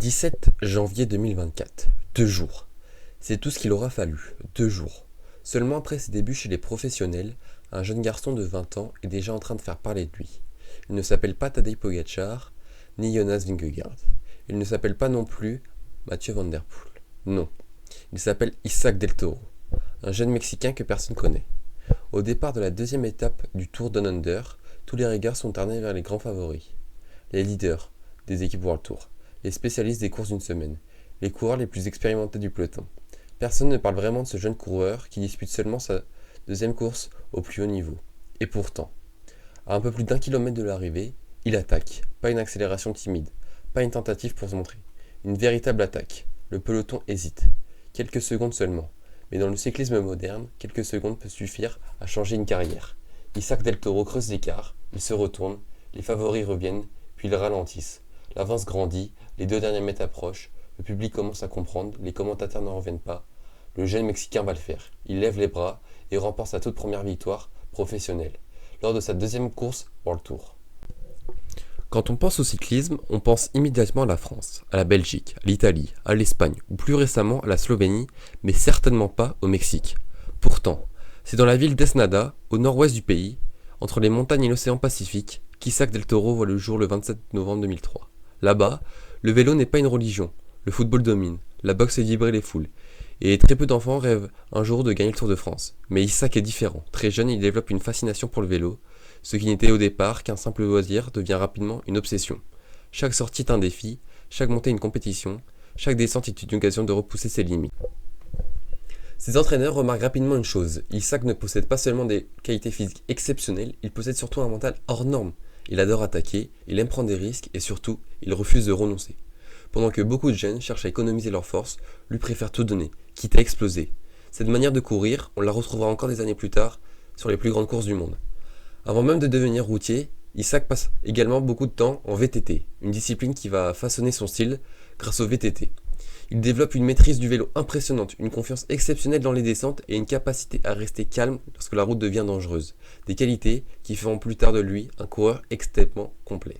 17 janvier 2024. 2 jours. C'est tout ce qu'il aura fallu. 2 jours. Seulement après ses débuts chez les professionnels, un jeune garçon de 20 ans est déjà en train de faire parler de lui. Il ne s'appelle pas Tadej Pogačar, ni Jonas Vingegaard. Il ne s'appelle pas non plus Mathieu Van Der Poel. Non. Il s'appelle Isaac Del Toro, un jeune Mexicain que personne connaît. Au départ de la deuxième étape du Tour Down Under, tous les regards sont tournés vers les grands favoris. Les leaders des équipes World Tour, les spécialistes des courses d'une semaine, les coureurs les plus expérimentés du peloton. Personne ne parle vraiment de ce jeune coureur qui dispute seulement sa deuxième course au plus haut niveau. Et pourtant, à un peu plus d'1 kilomètre de l'arrivée, il attaque, pas une accélération timide, pas une tentative pour se montrer, une véritable attaque. Le peloton hésite, quelques secondes seulement, mais dans le cyclisme moderne, quelques secondes peuvent suffire à changer une carrière. Isaac Del Toro creuse l'écart, il se retourne, les favoris reviennent, puis ils ralentissent. L'avance grandit, les 2 derniers mètres approchent, le public commence à comprendre, les commentateurs n'en reviennent pas. Le jeune Mexicain va le faire. Il lève les bras et remporte sa toute première victoire professionnelle, lors de sa deuxième course World Tour. Quand on pense au cyclisme, on pense immédiatement à la France, à la Belgique, à l'Italie, à l'Espagne, ou plus récemment à la Slovénie, mais certainement pas au Mexique. Pourtant, c'est dans la ville d'Esnada, au nord-ouest du pays, entre les montagnes et l'océan Pacifique, qu'Isaac Del Toro voit le jour le 27 novembre 2003. Là-bas, le vélo n'est pas une religion, le football domine, la boxe fait vibrer les foules, et très peu d'enfants rêvent un jour de gagner le Tour de France. Mais Isaac est différent, très jeune il développe une fascination pour le vélo, ce qui n'était au départ qu'un simple loisir devient rapidement une obsession. Chaque sortie est un défi, chaque montée une compétition, chaque descente est une occasion de repousser ses limites. Ses entraîneurs remarquent rapidement une chose, Isaac ne possède pas seulement des qualités physiques exceptionnelles, il possède surtout un mental hors norme. Il adore attaquer, il aime prendre des risques et surtout, il refuse de renoncer. Pendant que beaucoup de jeunes cherchent à économiser leurs forces, lui préfère tout donner, quitte à exploser. Cette manière de courir, on la retrouvera encore des années plus tard sur les plus grandes courses du monde. Avant même de devenir routier, Isaac passe également beaucoup de temps en VTT, une discipline qui va façonner son style grâce au VTT. Il développe une maîtrise du vélo impressionnante, une confiance exceptionnelle dans les descentes et une capacité à rester calme lorsque la route devient dangereuse. Des qualités qui feront plus tard de lui un coureur extrêmement complet.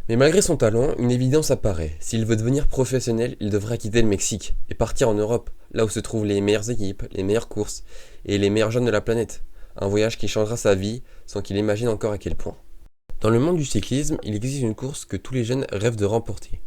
Mais malgré son talent, une évidence apparaît. S'il veut devenir professionnel, il devra quitter le Mexique et partir en Europe, là où se trouvent les meilleures équipes, les meilleures courses et les meilleurs jeunes de la planète. Un voyage qui changera sa vie sans qu'il imagine encore à quel point. Dans le monde du cyclisme, il existe une course que tous les jeunes rêvent de remporter.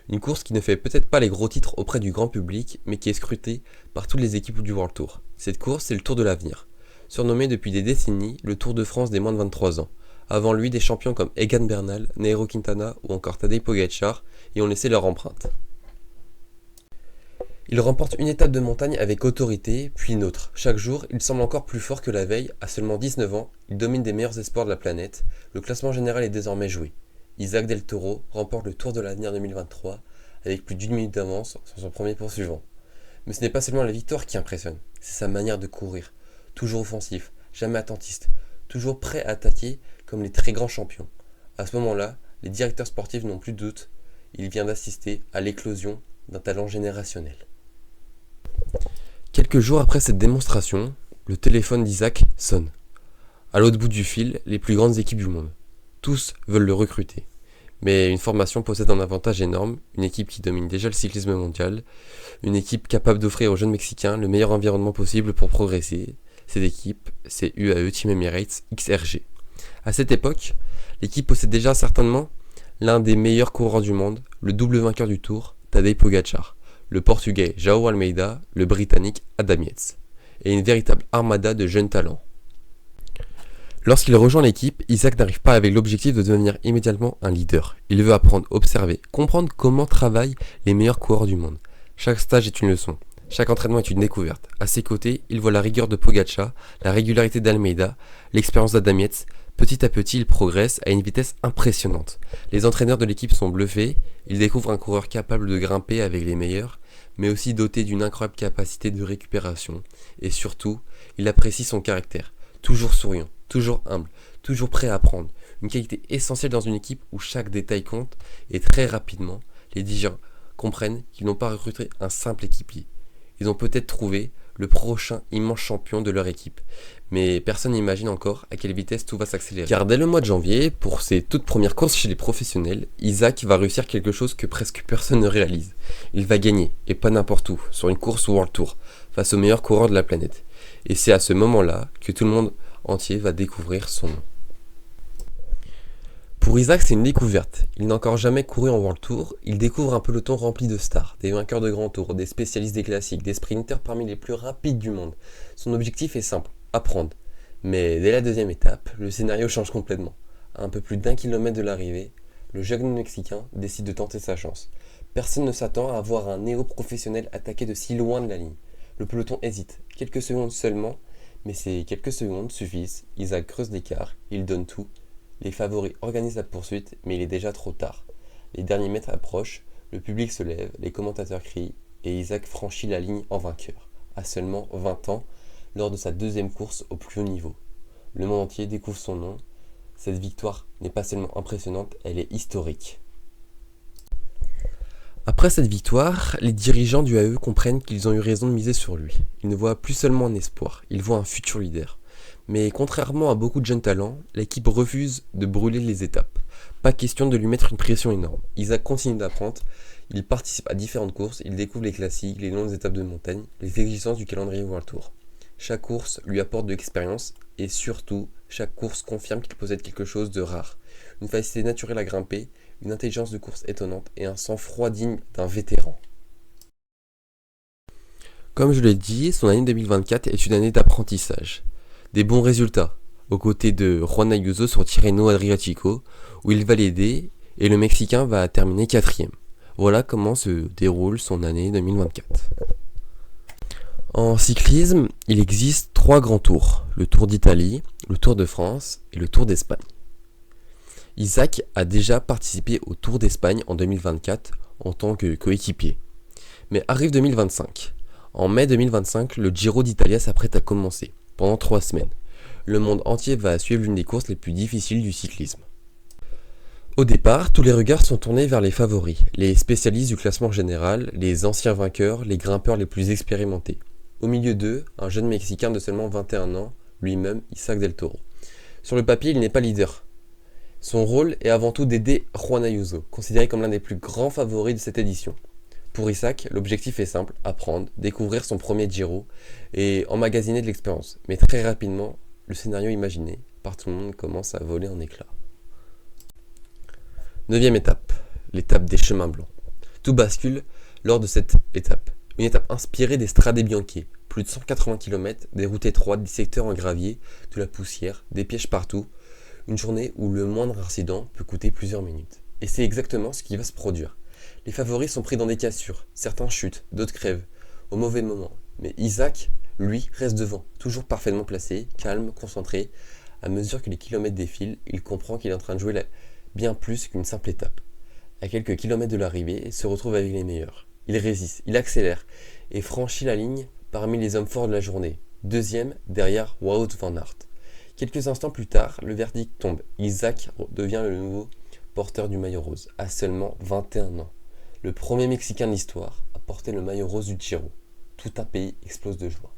Une course qui ne fait peut-être pas les gros titres auprès du grand public, mais qui est scrutée par toutes les équipes du World Tour. Cette course, c'est le Tour de l'avenir. Surnommé depuis des décennies le Tour de France des moins de 23 ans. Avant lui, des champions comme Egan Bernal, Nairo Quintana ou encore Tadej Pogačar y ont laissé leur empreinte. Il remporte une étape de montagne avec autorité, puis une autre. Chaque jour, il semble encore plus fort que la veille. À seulement 19 ans, il domine des meilleurs espoirs de la planète. Le classement général est désormais joué. Isaac Del Toro remporte le Tour de l'avenir 2023 avec plus d'1 minute d'avance sur son premier poursuivant. Mais ce n'est pas seulement la victoire qui impressionne, c'est sa manière de courir. Toujours offensif, jamais attentiste, toujours prêt à attaquer comme les très grands champions. À ce moment-là, les directeurs sportifs n'ont plus de doute, il vient d'assister à l'éclosion d'un talent générationnel. Quelques jours après cette démonstration, le téléphone d'Isaac sonne. À l'autre bout du fil, les plus grandes équipes du monde. Tous veulent le recruter. Mais une formation possède un avantage énorme, une équipe qui domine déjà le cyclisme mondial, une équipe capable d'offrir aux jeunes Mexicains le meilleur environnement possible pour progresser. Cette équipe, c'est UAE Team Emirates XRG. À cette époque, l'équipe possède déjà certainement l'un des meilleurs coureurs du monde, le double vainqueur du Tour, Tadej Pogačar, le Portugais João Almeida, le Britannique Adam Yates, et une véritable armada de jeunes talents. Lorsqu'il rejoint l'équipe, Isaac n'arrive pas avec l'objectif de devenir immédiatement un leader. Il veut apprendre, observer, comprendre comment travaillent les meilleurs coureurs du monde. Chaque stage est une leçon, chaque entraînement est une découverte. À ses côtés, il voit la rigueur de Pogačar, la régularité d'Almeida, l'expérience d'Adam Yates. Petit à petit, il progresse à une vitesse impressionnante. Les entraîneurs de l'équipe sont bluffés, ils découvrent un coureur capable de grimper avec les meilleurs, mais aussi doté d'une incroyable capacité de récupération. Et surtout, il apprécie son caractère, toujours souriant, toujours humble, toujours prêt à apprendre. Une qualité essentielle dans une équipe où chaque détail compte et très rapidement, les dirigeants comprennent qu'ils n'ont pas recruté un simple équipier. Ils ont peut-être trouvé le prochain immense champion de leur équipe. Mais personne n'imagine encore à quelle vitesse tout va s'accélérer. Car dès le mois de janvier, pour ses toutes premières courses chez les professionnels, Isaac va réussir quelque chose que presque personne ne réalise. Il va gagner, et pas n'importe où, sur une course World Tour, face aux meilleurs coureurs de la planète. Et c'est à ce moment-là que tout le monde entier va découvrir son nom. Pour Isaac, c'est une découverte. Il n'a encore jamais couru en World Tour. Il découvre un peloton rempli de stars, des vainqueurs de grands tours, des spécialistes des classiques, des sprinters parmi les plus rapides du monde. Son objectif est simple, apprendre. Mais dès la deuxième étape, le scénario change complètement. À un peu plus d'1 kilomètre de l'arrivée, le jeune Mexicain décide de tenter sa chance. Personne ne s'attend à voir un néo-professionnel attaquer de si loin de la ligne. Le peloton hésite, quelques secondes seulement, mais ces quelques secondes suffisent. Isaac creuse l'écart, il donne tout. Les favoris organisent la poursuite, mais il est déjà trop tard. Les derniers mètres approchent, le public se lève, les commentateurs crient, et Isaac franchit la ligne en vainqueur, à seulement 20 ans, lors de sa deuxième course au plus haut niveau. Le monde entier découvre son nom. Cette victoire n'est pas seulement impressionnante, elle est historique. Après cette victoire, les dirigeants du AE comprennent qu'ils ont eu raison de miser sur lui. Ils ne voient plus seulement un espoir, ils voient un futur leader. Mais contrairement à beaucoup de jeunes talents, l'équipe refuse de brûler les étapes. Pas question de lui mettre une pression énorme. Isaac continue d'apprendre, il participe à différentes courses, il découvre les classiques, les longues étapes de montagne, les exigences du calendrier World Tour. Chaque course lui apporte de l'expérience et surtout, chaque course confirme qu'il possède quelque chose de rare. Une facilité naturelle à grimper, une intelligence de course étonnante et un sang-froid digne d'un vétéran. Comme je l'ai dit, son année 2024 est une année d'apprentissage. Des bons résultats, aux côtés de Juan Ayuso sur Tirreno Adriatico, où il va l'aider et le Mexicain va terminer 4ème. Voilà comment se déroule son année 2024. En cyclisme, il existe 3 grands tours, le Tour d'Italie, le Tour de France et le Tour d'Espagne. Isaac a déjà participé au Tour d'Espagne en 2024 en tant que coéquipier. Mais arrive 2025. En mai 2025, le Giro d'Italia s'apprête à commencer, pendant 3 semaines. Le monde entier va suivre l'une des courses les plus difficiles du cyclisme. Au départ, tous les regards sont tournés vers les favoris, les spécialistes du classement général, les anciens vainqueurs, les grimpeurs les plus expérimentés. Au milieu d'eux, un jeune Mexicain de seulement 21 ans, lui-même Isaac Del Toro. Sur le papier, il n'est pas leader. Son rôle est avant tout d'aider Juan Ayuso, considéré comme l'un des plus grands favoris de cette édition. Pour Isaac, l'objectif est simple, apprendre, découvrir son premier Giro et emmagasiner de l'expérience. Mais très rapidement, le scénario imaginé par tout le monde commence à voler en éclats. 9e étape, l'étape des chemins blancs. Tout bascule lors de cette étape. Une étape inspirée des Strade Bianche, plus de 180 km, des routes étroites, des secteurs en gravier, de la poussière, des pièges partout. Une journée où le moindre incident peut coûter plusieurs minutes. Et c'est exactement ce qui va se produire. Les favoris sont pris dans des cassures, certains chutent, d'autres crèvent, au mauvais moment. Mais Isaac, lui, reste devant, toujours parfaitement placé, calme, concentré. À mesure que les kilomètres défilent, il comprend qu'il est en train de jouer bien plus qu'une simple étape. À quelques kilomètres de l'arrivée, il se retrouve avec les meilleurs. Il résiste, il accélère et franchit la ligne parmi les hommes forts de la journée. Deuxième, derrière Wout van Aert. Quelques instants plus tard, le verdict tombe. Isaac devient le nouveau porteur du maillot rose, à seulement 21 ans. Le premier Mexicain de l'histoire à porter le maillot rose du Giro. Tout un pays explose de joie.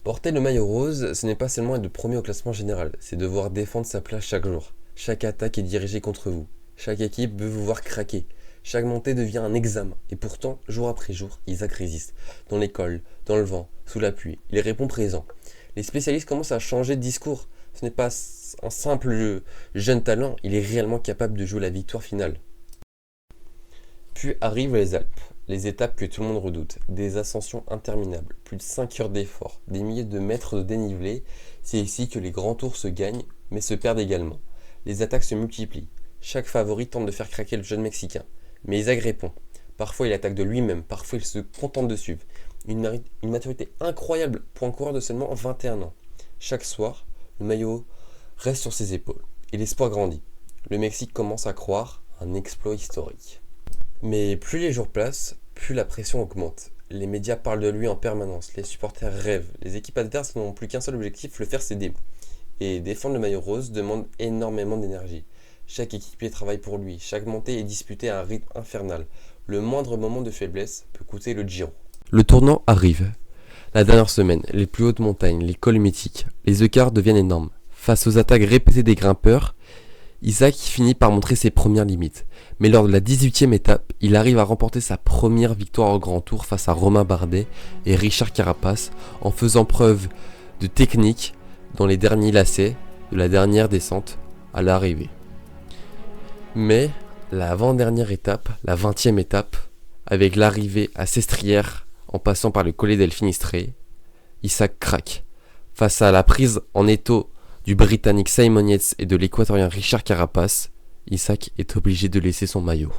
Porter le maillot rose, ce n'est pas seulement être le premier au classement général, c'est devoir défendre sa place chaque jour. Chaque attaque est dirigée contre vous. Chaque équipe veut vous voir craquer. Chaque montée devient un examen. Et pourtant, jour après jour, Isaac résiste. Dans l'école, dans le vent, sous la pluie. Il répond présent. Les spécialistes commencent à changer de discours. Ce n'est pas un simple jeune talent, il est réellement capable de jouer la victoire finale. Puis arrivent les Alpes, les étapes que tout le monde redoute. Des ascensions interminables, plus de 5 heures d'effort, des milliers de mètres de dénivelé. C'est ici que les grands tours se gagnent, mais se perdent également. Les attaques se multiplient. Chaque favori tente de faire craquer le jeune Mexicain. Mais Isaac répond. Parfois il attaque de lui-même, parfois il se contente de suivre. Une maturité incroyable pour un coureur de seulement 21 ans. Chaque soir, le maillot reste sur ses épaules et l'espoir grandit. Le Mexique commence à croire à un exploit historique. Mais plus les jours passent, plus la pression augmente. Les médias parlent de lui en permanence, les supporters rêvent, les équipes adverses n'ont plus qu'un seul objectif, le faire céder. Et défendre le maillot rose demande énormément d'énergie. Chaque équipier travaille pour lui, chaque montée est disputée à un rythme infernal. Le moindre moment de faiblesse peut coûter le Giro. Le tournant arrive. La dernière semaine, les plus hautes montagnes, les cols mythiques, les écarts deviennent énormes. Face aux attaques répétées des grimpeurs, Isaac finit par montrer ses premières limites. Mais lors de la 18e étape, il arrive à remporter sa première victoire au Grand Tour face à Romain Bardet et Richard Carapace en faisant preuve de technique dans les derniers lacets de la dernière descente à l'arrivée. Mais la avant-dernière étape, la 20e étape, avec l'arrivée à Sestrières en passant par le collet del Finistré, Isaac craque. Face à la prise en étau du Britannique Simon Yates et de l'Équatorien Richard Carapace, Isaac est obligé de laisser son maillot.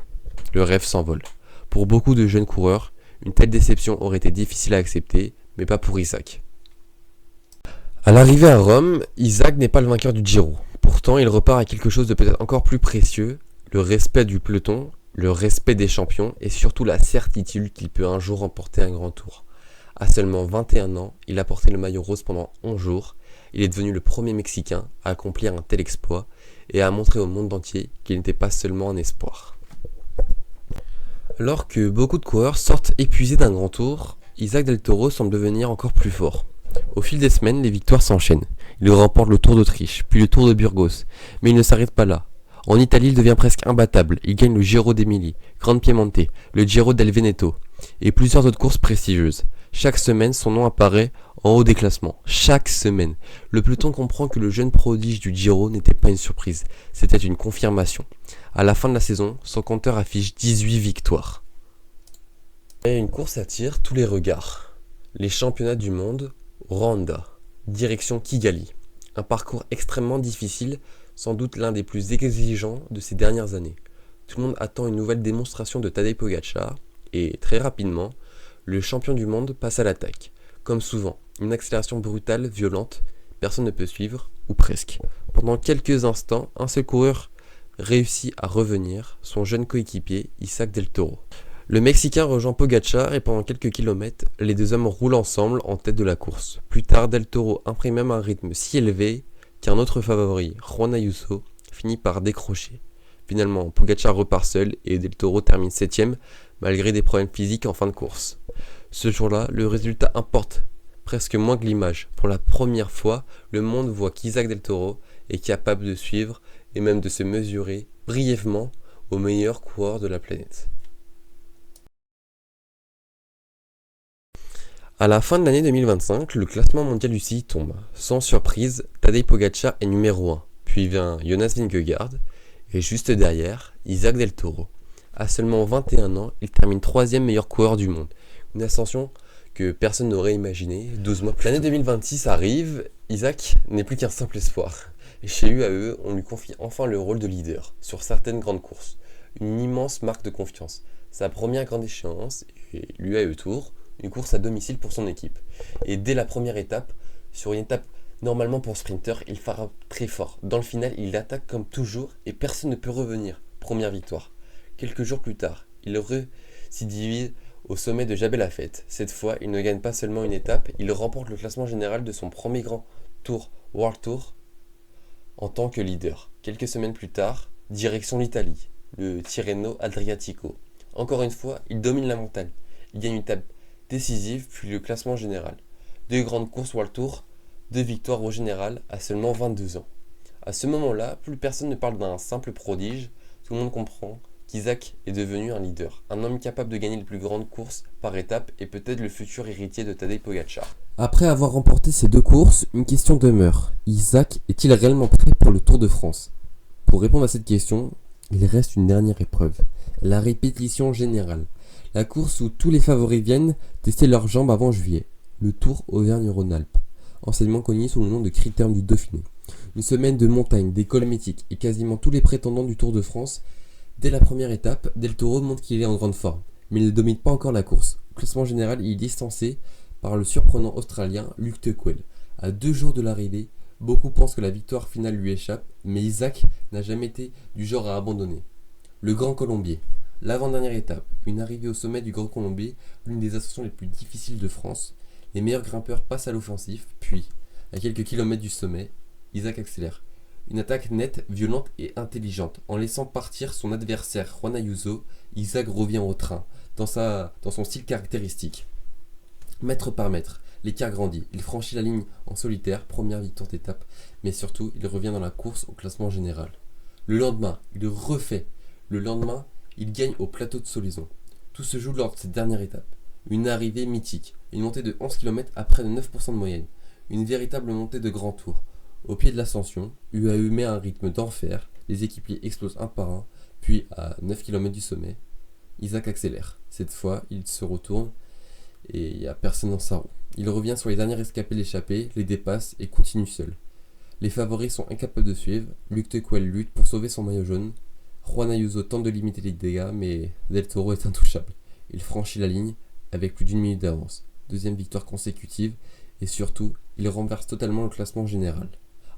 Le rêve s'envole. Pour beaucoup de jeunes coureurs, une telle déception aurait été difficile à accepter, mais pas pour Isaac. À l'arrivée à Rome, Isaac n'est pas le vainqueur du Giro. Pourtant, il repart à quelque chose de peut-être encore plus précieux, le respect du peloton, le respect des champions et surtout la certitude qu'il peut un jour remporter un grand tour. À seulement 21 ans, il a porté le maillot rose pendant 11 jours. Il est devenu le premier Mexicain à accomplir un tel exploit et à montrer au monde entier qu'il n'était pas seulement un espoir. Alors que beaucoup de coureurs sortent épuisés d'un grand tour, Isaac Del Toro semble devenir encore plus fort. Au fil des semaines, les victoires s'enchaînent. Il remporte le Tour d'Autriche, puis le Tour de Burgos, mais il ne s'arrête pas là. En Italie, il devient presque imbattable. Il gagne le Giro d'Émilie, Grande Piemonte, le Giro del Veneto et plusieurs autres courses prestigieuses. Chaque semaine, son nom apparaît en haut des classements. Chaque semaine. Le peloton comprend que le jeune prodige du Giro n'était pas une surprise, c'était une confirmation. À la fin de la saison, son compteur affiche 18 victoires. Et une course attire tous les regards. Les championnats du monde, Rwanda, direction Kigali. Un parcours extrêmement difficile, sans doute l'un des plus exigeants de ces dernières années. Tout le monde attend une nouvelle démonstration de Tadej Pogačar, et très rapidement, le champion du monde passe à l'attaque. Comme souvent, une accélération brutale, violente, personne ne peut suivre, ou presque. Pendant quelques instants, un seul coureur réussit à revenir, son jeune coéquipier, Isaac Del Toro. Le Mexicain rejoint Pogačar et pendant quelques kilomètres, les deux hommes roulent ensemble en tête de la course. Plus tard, Del Toro imprime même un rythme si élevé qu'un autre favori, Juan Ayuso, finit par décrocher. Finalement, Pogačar repart seul et Del Toro termine 7ème malgré des problèmes physiques en fin de course. Ce jour-là, le résultat importe presque moins que l'image. Pour la première fois, le monde voit qu'Isaac Del Toro est capable de suivre et même de se mesurer brièvement aux meilleurs coureurs de la planète. À la fin de l'année 2025, le classement mondial du CI tombe. Sans surprise, Tadej Pogačar est numéro 1, puis vient Jonas Vingegaard, et juste derrière, Isaac Del Toro. À seulement 21 ans, il termine 3e meilleur coureur du monde. Une ascension que personne n'aurait imaginée 12 mois plus tard. L'année 2026 arrive, Isaac n'est plus qu'un simple espoir. Et chez UAE, on lui confie enfin le rôle de leader sur certaines grandes courses. Une immense marque de confiance. Sa première grande échéance est l'UAE Tour, une course à domicile pour son équipe. Et dès la première étape, sur une étape normalement pour sprinter, il frappe très fort. Dans le final, il attaque comme toujours et personne ne peut revenir. Première victoire. Quelques jours plus tard, il récidive au sommet de Jabal Fett. Cette fois, il ne gagne pas seulement une étape, il remporte le classement général de son premier grand tour World Tour en tant que leader. Quelques semaines plus tard, direction l'Italie, le Tirreno Adriatico. Encore une fois, il domine la montagne. Il gagne une étape décisive, puis le classement général. 2 grandes courses World Tour, 2 victoires au général à seulement 22 ans. À ce moment-là, plus personne ne parle d'un simple prodige, tout le monde comprend qu'Isaac est devenu un leader, un homme capable de gagner les plus grandes courses par étape et peut-être le futur héritier de Tadej Pogačar. Après avoir remporté ces 2 courses, une question demeure. Isaac est-il réellement prêt pour le Tour de France ? Pour répondre à cette question, il reste une dernière épreuve, la répétition générale. La course où tous les favoris viennent tester leurs jambes avant juillet, le Tour Auvergne-Rhône-Alpes, anciennement connu sous le nom de Critérium du Dauphiné. Une semaine de montagne, d'écoles mythiques et quasiment tous les prétendants du Tour de France. Dès la première étape, Del Toro montre qu'il est en grande forme, mais il ne domine pas encore la course. Au classement général, il est distancé par le surprenant Australien Luke Tuckwell. À 2 jours de l'arrivée, beaucoup pensent que la victoire finale lui échappe, mais Isaac n'a jamais été du genre à abandonner. Le Grand Colombier. L'avant-dernière étape, une arrivée au sommet du Grand Colombier, l'une des ascensions les plus difficiles de France. Les meilleurs grimpeurs passent à l'offensif, puis, à quelques kilomètres du sommet, Isaac accélère. Une attaque nette, violente et intelligente. En laissant partir son adversaire Juan Ayuso, Isaac revient au train, dans son style caractéristique. Mètre par mètre, L'écart grandit, il franchit la ligne en solitaire, première victoire d'étape, mais surtout il revient dans la course au classement général. Le lendemain, il refait. Le lendemain, il gagne au plateau de Solaison. Tout se joue lors de cette dernière étape. Une arrivée mythique, une montée de 11 km à près de 9% de moyenne, une véritable montée de grand tour. Au pied de l'ascension, UAE met un rythme d'enfer, les équipiers explosent un par un, puis à 9 km du sommet, Isaac accélère. Cette fois, il se retourne et il n'y a personne dans sa roue. Il revient sur les derniers rescapés de l'échappée, les dépasse et continue seul. Les favoris sont incapables de suivre, Luc Tequel lutte pour sauver son maillot jaune, Juan Ayuso tente de limiter les dégâts, mais Del Toro est intouchable. Il franchit la ligne avec plus d'une minute d'avance, deuxième victoire consécutive, et surtout, il renverse totalement le classement général.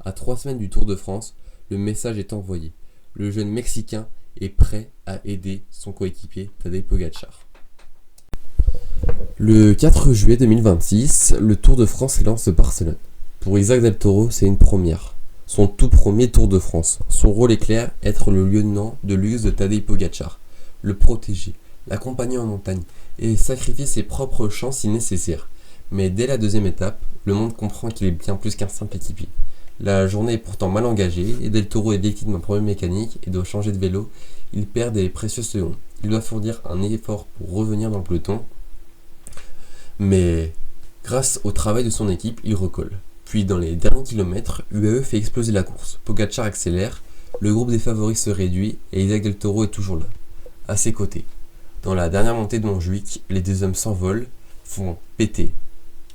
À 3 semaines du Tour de France, le message est envoyé. Le jeune Mexicain est prêt à aider son coéquipier Tadej Pogačar. Le 4 juillet 2026, le Tour de France s'élance de Barcelone. Pour Isaac Del Toro, c'est une première. Son tout premier Tour de France. Son rôle est clair, être le lieutenant de luxe de Tadej Pogačar, le protéger, l'accompagner en montagne et sacrifier ses propres chances si nécessaire. Mais dès la deuxième étape, le monde comprend qu'il est bien plus qu'un simple équipier. La journée est pourtant mal engagée et Del Toro est victime d'un problème mécanique et doit changer de vélo. Il perd des précieux secondes. Il doit fournir un effort pour revenir dans le peloton. Mais grâce au travail de son équipe, il recolle. Puis dans les derniers kilomètres, UAE fait exploser la course. Pogačar accélère, le groupe des favoris se réduit et Isaac Del Toro est toujours là, à ses côtés. Dans la dernière montée de Montjuïc, les deux hommes s'envolent, font péter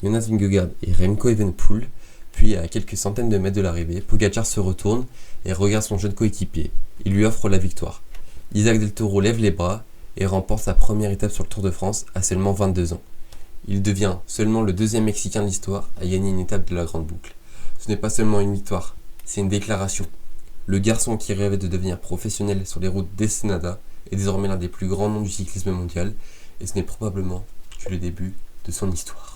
Jonas Vingegaard et Remco Evenepoel. Puis à quelques centaines de mètres de l'arrivée, Pogačar se retourne et regarde son jeune coéquipier. Il lui offre la victoire. Isaac Del Toro lève les bras et remporte sa première étape sur le Tour de France à seulement 22 ans. Il devient seulement le deuxième Mexicain de l'histoire à gagner une étape de la Grande Boucle. Ce n'est pas seulement une victoire, c'est une déclaration. Le garçon qui rêvait de devenir professionnel sur les routes d'Ensenada est désormais l'un des plus grands noms du cyclisme mondial et ce n'est probablement que le début de son histoire.